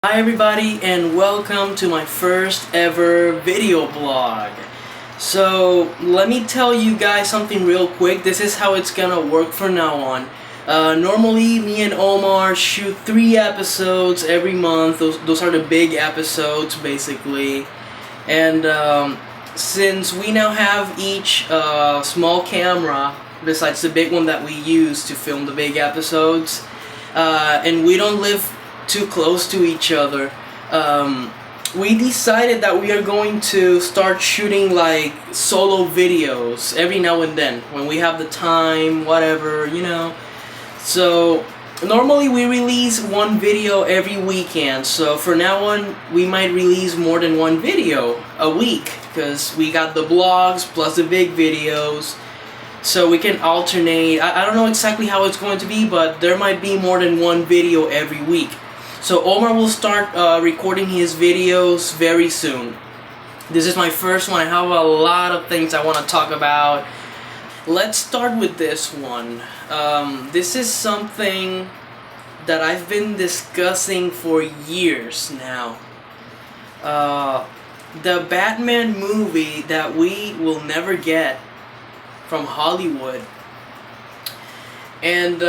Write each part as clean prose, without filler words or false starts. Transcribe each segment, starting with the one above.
Hi everybody and welcome to my first ever video blog. So let me tell you guys something real quick. This is how it's gonna work from now on. Normally me and Omar shoot 3 episodes every month. Those are the big episodes basically. And since we now have each small camera besides the big one that we use to film the big episodes, and we don't live too close to each other, we decided that we are going to start shooting like solo videos every now and then when we have the time, whatever. So normally we release one video every weekend, so for now on we might release more than one video a week because we got the blogs plus the big videos, so we can alternate. I don't know exactly how it's going to be, but there might be more than one video every week. So Omar will start recording his videos very soon. This is my first one. I have a lot of things I want to talk about. Let's start with this one. This is something that I've been discussing for years now. The Batman movie that we will never get from Hollywood. And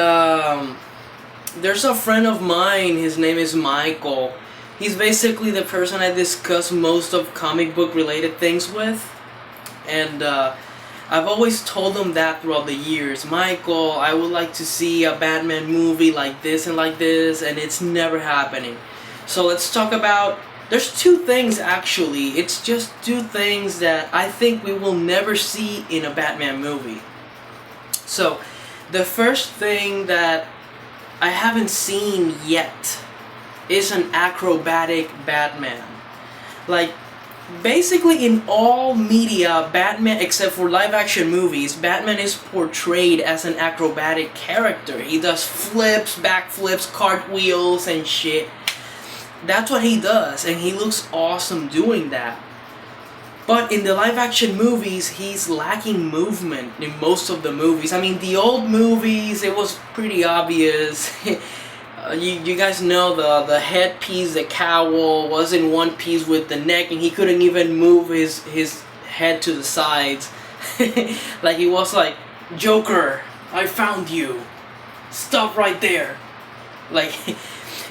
there's a friend of mine, his name is Michael. He's basically the person I discuss most of comic book related things with. And I've always told him that throughout the years. Michael, I would like to see a Batman movie like this, and it's never happening. So let's talk about, there's two things actually. It's just two things that I think we will never see in a Batman movie. So the first thing that I haven't seen yet is an acrobatic Batman. Like, basically in all media, Batman, except for live action movies, Batman is portrayed as an acrobatic character. He does flips, backflips, cartwheels and shit. That's what he does, and he looks awesome doing that. But in the live action movies, he's lacking movement in most of the movies. I mean, the old movies, it was pretty obvious. You guys know the headpiece, the cowl, was in one piece with the neck, and he couldn't even move his head to the sides. Like, he was like, Joker, I found you. Stop right there. Like,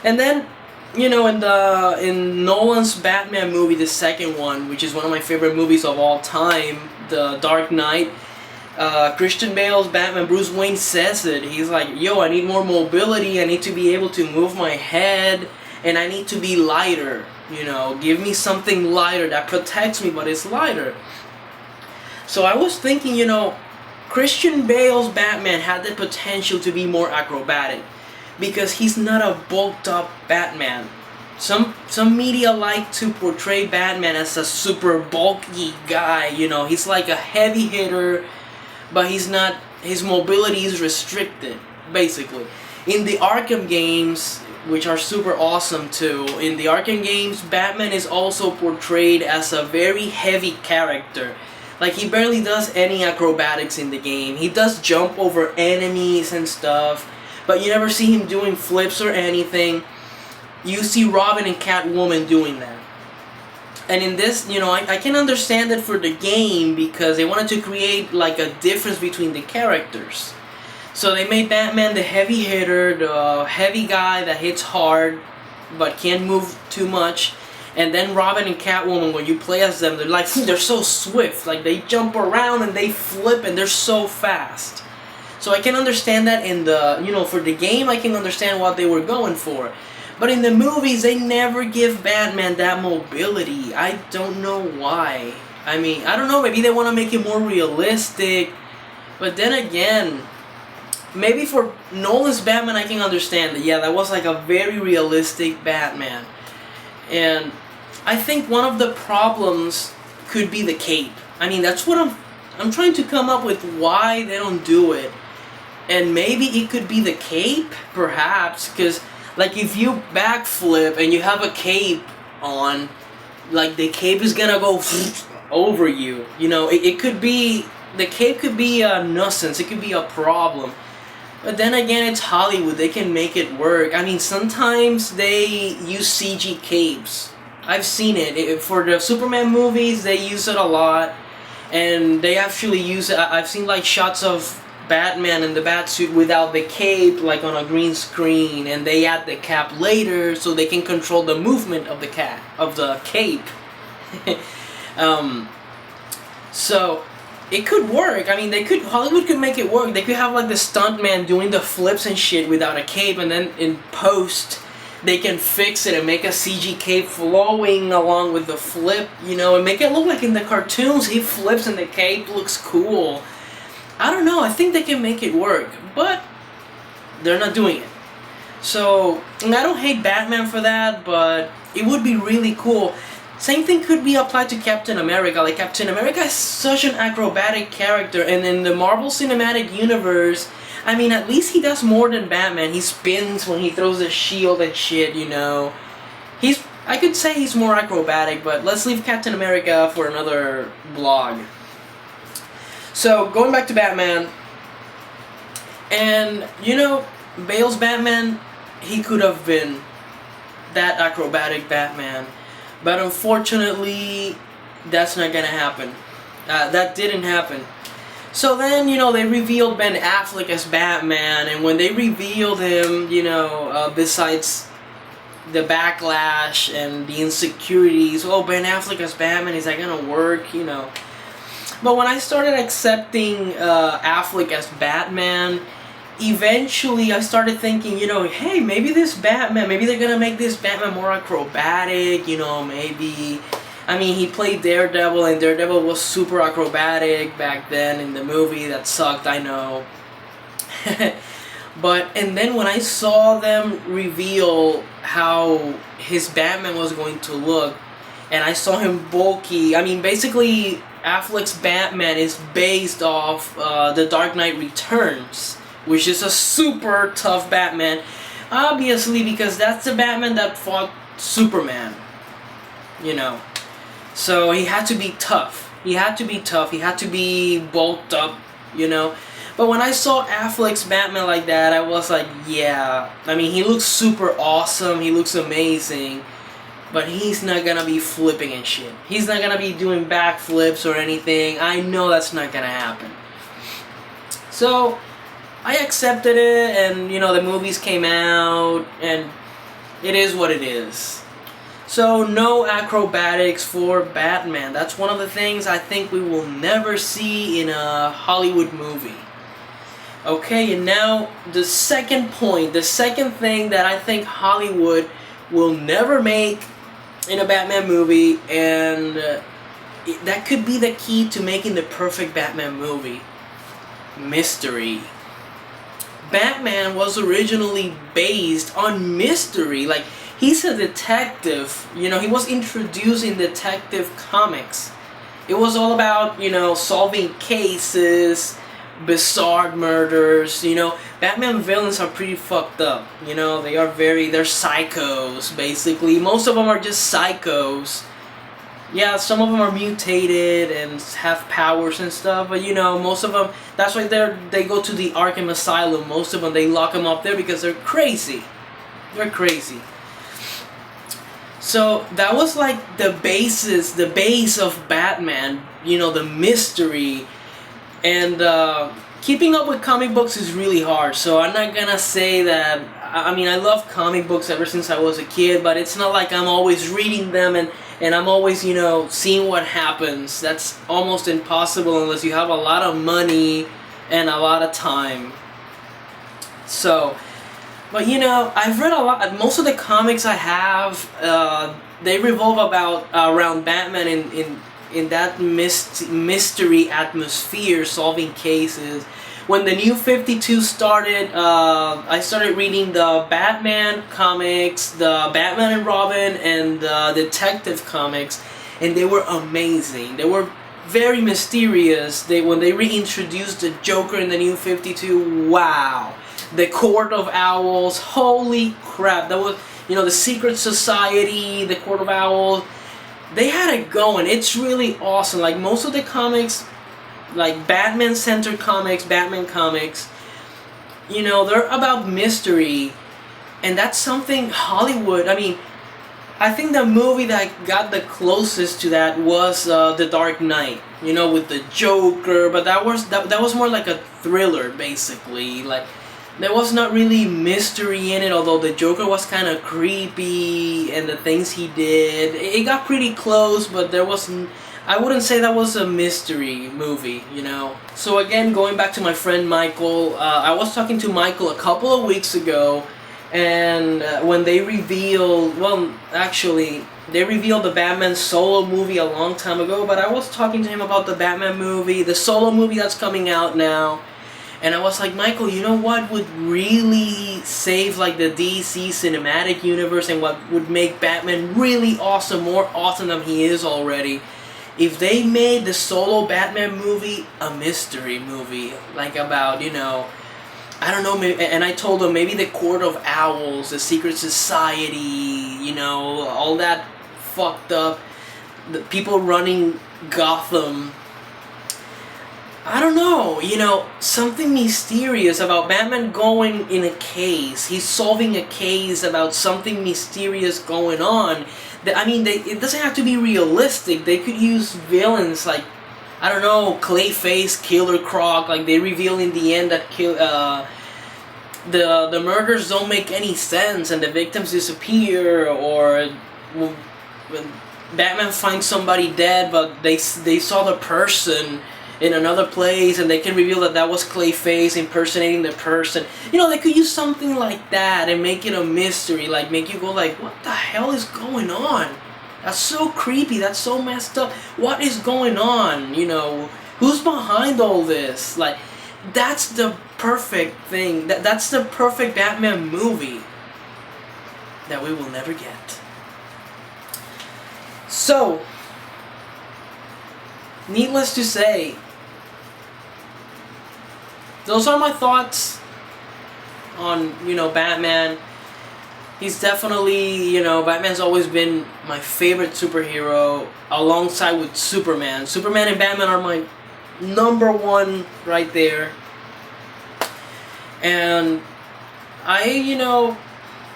and then, in Nolan's Batman movie, the second one, which is one of my favorite movies of all time, The Dark Knight, Christian Bale's Batman, Bruce Wayne says it. He's like, yo, I need more mobility, I need to be able to move my head, and I need to be lighter. Give me something lighter that protects me, but it's lighter. So I was thinking, Christian Bale's Batman had the potential to be more acrobatic, because he's not a bulked up Batman. Some media like to portray Batman as a super bulky guy, he's like a heavy hitter, but he's not, his mobility is restricted, basically. In the Arkham games, which are super awesome too, in the Arkham games, Batman is also portrayed as a very heavy character. Like, he barely does any acrobatics in the game. He does jump over enemies and stuff, but you never see him doing flips or anything. You see Robin and Catwoman doing that. And in this, I can understand it for the game because they wanted to create like a difference between the characters. So they made Batman the heavy hitter, the heavy guy that hits hard but can't move too much. And then Robin and Catwoman, when you play as them, they're so swift. Like, they jump around and they flip and they're so fast. So I can understand that in the, for the game, I can understand what they were going for. But in the movies, they never give Batman that mobility. I don't know why. I mean, I don't know, maybe they want to make it more realistic. But then again, maybe for Nolan's Batman, I can understand that. Yeah, that was like a very realistic Batman. And I think one of the problems could be the cape. I mean, that's what I'm trying to come up with why they don't do it. And maybe it could be the cape, perhaps, because, like, if you backflip and you have a cape on, like, the cape is gonna go over you. It could be, the cape could be a nuisance, it could be a problem. But then again, it's Hollywood. They can make it work. I mean, sometimes they use CG capes. I've seen it. For the Superman movies, they use it a lot. And they actually use it. I've seen like shots of Batman in the Batsuit without the cape, like on a green screen. And they add the cap later so they can control the movement of the cape. So it could work. I mean, Hollywood could make it work. They could have like the stuntman doing the flips and shit without a cape, and then in post they can fix it and make a CG cape flowing along with the flip, you know, and make it look like in the cartoons he flips and the cape looks cool. I don't know. I think they can make it work, but they're not doing it. So, and I don't hate Batman for that, but it would be really cool. Same thing could be applied to Captain America. Like, Captain America is such an acrobatic character, and in the Marvel Cinematic Universe, I mean, at least he does more than Batman. He spins when he throws the shield and shit, you know. I could say he's more acrobatic, but let's leave Captain America for another vlog. So, going back to Batman, and, you know, Bale's Batman, he could have been that acrobatic Batman. But unfortunately, that's not gonna happen. That didn't happen. So then, you know, they revealed Ben Affleck as Batman, and when they revealed him, you know, besides the backlash and the insecurities, oh, Ben Affleck as Batman, is that gonna work, you know? But when I started accepting Affleck as Batman, eventually I started thinking, you know, hey, maybe they're gonna make this Batman more acrobatic, you know, maybe. I mean, he played Daredevil, and Daredevil was super acrobatic back then in the movie. That sucked, I know. And then when I saw them reveal how his Batman was going to look, and I saw him bulky, I mean, basically, Affleck's Batman is based off The Dark Knight Returns, which is a super tough Batman, obviously, because that's the Batman that fought Superman, you know. So he had to be tough. He had to be bulked up, you know. But when I saw Affleck's Batman like that, I was like, yeah. I mean, he looks super awesome. He looks amazing. But he's not gonna be flipping and shit. He's not gonna be doing backflips or anything. I know that's not gonna happen. So I accepted it, and, you know, the movies came out, and it is what it is. So, no acrobatics for Batman. That's one of the things I think we will never see in a Hollywood movie. Okay, and now the second point, the second thing that I think Hollywood will never make in a Batman movie, and that could be the key to making the perfect Batman movie. Mystery. Batman was originally based on mystery. Like, he's a detective, you know, he was introduced in Detective Comics. It was all about, you know, solving cases, bizarre murders, you know. Batman villains are pretty fucked up, you know, they're psychos, basically. Most of them are just psychos. Yeah, some of them are mutated and have powers and stuff, but, you know, most of them, that's why they go to the Arkham Asylum. Most of them, they lock them up there because they're crazy. They're crazy. So that was like the base of Batman, you know, the mystery. And keeping up with comic books is really hard, so I'm not gonna say that. I mean, I love comic books ever since I was a kid, but it's not like I'm always reading them and I'm always, you know, seeing what happens. That's almost impossible unless you have a lot of money and a lot of time. So, but, you know, I've read a lot. Most of the comics I have, they revolve around Batman in that mystery atmosphere, solving cases. When the New 52 started, I started reading the Batman comics, the Batman and Robin, and the Detective comics, and they were amazing. They were very mysterious. When they reintroduced the Joker in the New 52, wow. The Court of Owls, holy crap. That was, you know, the Secret Society, the Court of Owls. They had it going. It's really awesome. Like, most of the comics, like Batman-centered comics, Batman comics, you know, they're about mystery, and that's something Hollywood. I mean, I think the movie that got the closest to that was The Dark Knight. You know, with the Joker, but that was more like a thriller, basically. Like, there was not really mystery in it, although the Joker was kind of creepy and the things he did. It got pretty close, but there wasn't. I wouldn't say that was a mystery movie, you know. So again, going back to my friend Michael, I was talking to Michael a couple of weeks ago, and when they revealed, well, actually, they revealed the Batman solo movie a long time ago, but I was talking to him about the Batman movie, the solo movie that's coming out now. And I was like, Michael, you know what would really save like the DC cinematic universe and what would make Batman really awesome, more awesome than he is already? If they made the solo Batman movie a mystery movie, like about, you know, I don't know, maybe, and I told him maybe the Court of Owls, the Secret Society, you know, all that fucked up, the people running Gotham. I don't know, you know, something mysterious about Batman going in a case. He's solving a case about something mysterious going on. I mean, it doesn't have to be realistic. They could use villains like, I don't know, Clayface, Killer Croc. Like, they reveal in the end that the murders don't make any sense and the victims disappear, or when Batman finds somebody dead, but they saw the person in another place, and they can reveal that that was Clayface impersonating the person. You know, they could use something like that and make it a mystery, like make you go like, what the hell is going on? That's so creepy, that's so messed up. What is going on? You know, who's behind all this? Like, that's the perfect thing. That's the perfect Batman movie that we will never get. So, needless to say, those are my thoughts on, you know, Batman. He's definitely, you know, Batman's always been my favorite superhero alongside with Superman. Superman and Batman are my number one right there. And you know,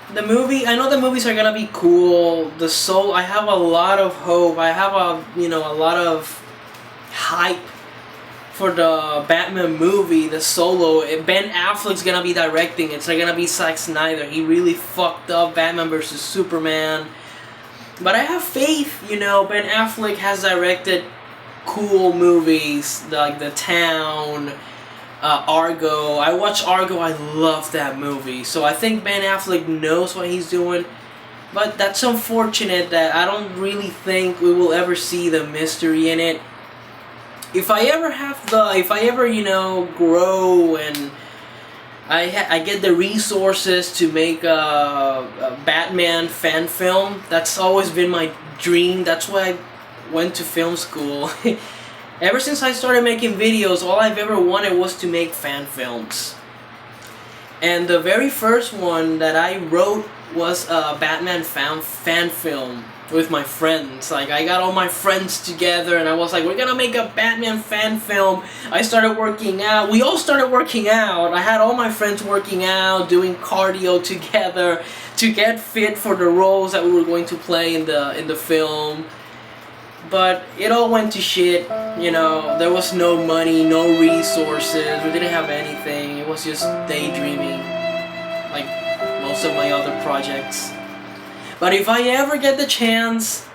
I know the movies are gonna be cool. I have a lot of hope. I have a lot of hype for the Batman movie, the solo. Ben Affleck's gonna be directing. It's not gonna be Zack Snyder. He really fucked up Batman vs Superman. But I have faith, you know. Ben Affleck has directed cool movies like The Town, Argo. I watched Argo. I love that movie. So I think Ben Affleck knows what he's doing. But that's unfortunate that I don't really think we will ever see the mystery in it. If I ever, you know, grow and I get the resources to make a Batman fan film, that's always been my dream. That's why I went to film school. Ever since I started making videos, all I've ever wanted was to make fan films. And the very first one that I wrote was a Batman fan film with my friends. Like, I got all my friends together and I was like, we're gonna make a Batman fan film. I started working out. We all started working out. I had all my friends working out, doing cardio together to get fit for the roles that we were going to play in the film. But it all went to shit, you know. There was no money, no resources. We didn't have anything. It was just daydreaming, like most of my other projects. But if I ever get the chance,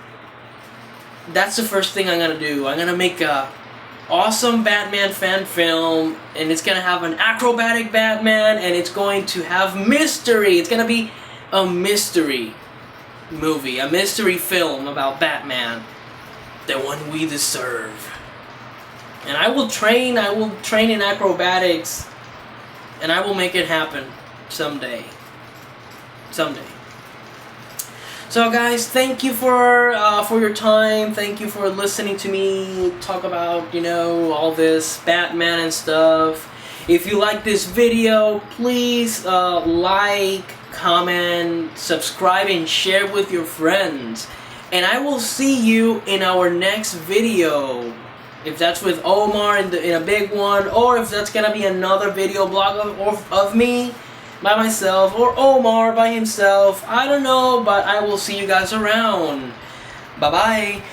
that's the first thing I'm gonna do. I'm gonna make a awesome Batman fan film, and it's gonna have an acrobatic Batman, and it's going to have mystery. It's gonna be a mystery movie, a mystery film about Batman, the one we deserve. And I will train in acrobatics, and I will make it happen someday. Someday. So guys, thank you for your time. Thank you for listening to me talk about, you know, all this Batman and stuff. If you like this video, please like, comment, subscribe, and share with your friends. And I will see you in our next video. If that's with Omar in a big one, or if that's gonna be another video blog of me by myself, or Omar by himself. I don't know, but I will see you guys around. Bye bye.